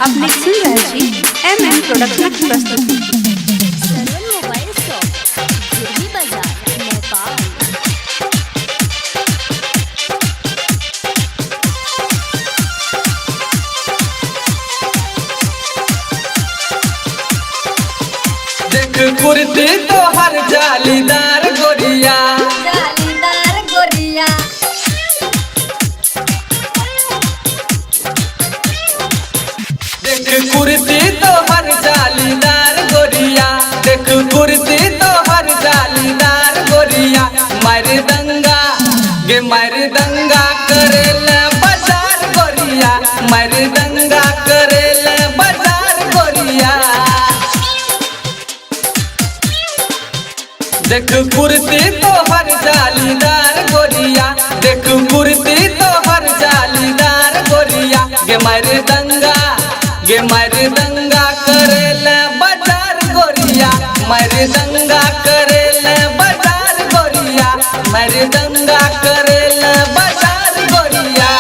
अपने सुन रहे जी MM प्रोडक्शन की प्रस्तुति। सरवन मोबाइल शॉप, जुर्मी बाजार, नेपाल। देख कुर्ती तो हर जालीदार गोरिया, जालीदार गोरिया। देख कुर्ती तो हर जालीदार गोरिया, देख कुर्ती तो हर जालीदार गोरिया। मार दंगा गे मार दंगा करेला बाजार गोरिया, मार दंगा करेला बाजार गोरिया। देख कुर्ती तो हर जालीदार गोरिया, देख कुर्ती तो हर जालीदार गोरिया। गे मार दंगा करेला बाजार गोरिया, मार दंगा करेला बाजार गोरिया, मार दंगा करेला बाजार गोरिया।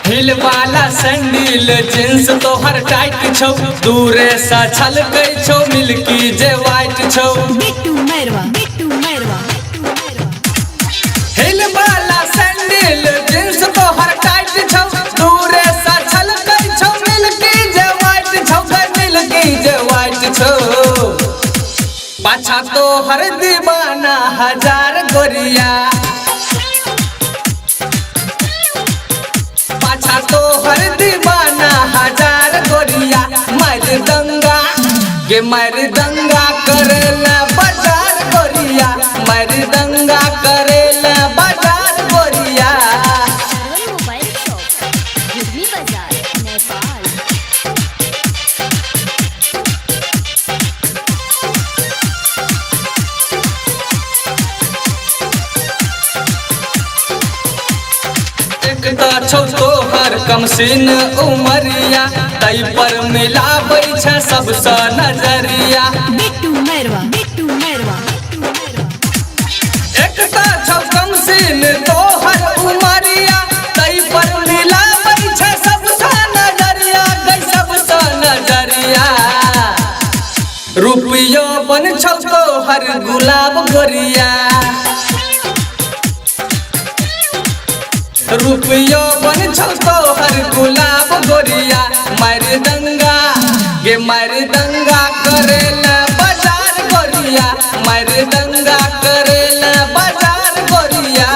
हिल वाला सैंडल जींस तोहर टाइट छौ, दूरे सा छलकै छौ मिल्की जे वाइट छौ। बिट्टू मैरवा, बिट्टू मैरवा। हिल वाला सैंडल जींस तोहर टाइट छौ, दूरे सा छलकै छौ मिल्की जे वाइट छौ, मिल्की जे वाइट छौ। पाछा तोहर दीवाना हजार गोरिया, पाछा तोहर दीवाना हजार गोरिया। मार दंगा गे मार दंगा करेला बाजार गोरिया, मार दंगा करेला बाजार गोरिया। सरवन मोबाइल शॉप, जुर्मी बाजार, नेपाल। एक तो छौ तोहर कमसिन उमरिया, तै पर मिलाबै छै सबसँ नजरिया। बिट्टू मैरवा, बिट्टू मैरवा। एक तो छौ कमसिन तोहर उमरिया, तै पर मिलाबै छै सबसँ नजरिया, गै सबसँ नजरिया। रुपयो बन छौ तोहर गुलाब गोरिया, रुपयो बन छौ तोहर गुलाब गोरिया। मार दंगा गे मार दंगा करेला बाजार गोरिया, मार दंगा करेला बाजार गोरिया।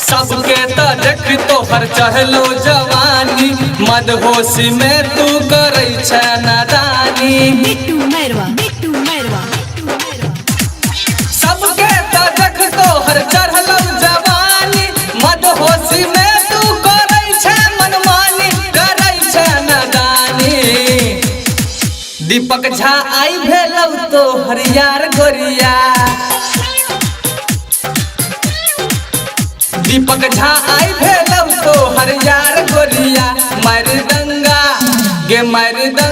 सबके तो देख तोहर चढ़लो जवानी, मदहोशी में तू करै छै नादानी। बिट्टू मैरवा, बिट्टू मैरवा। सबके तो देख तोहर चढ़लो जवानी, मदहोशी में तू करै छै मनमानी, करै छै नादानी। दीपक झा आई भेलौ तोहर यार गोरिया, दीपक झा आई भेलौ तोहर यार गोरिया। मार दंगा गे मार दंगा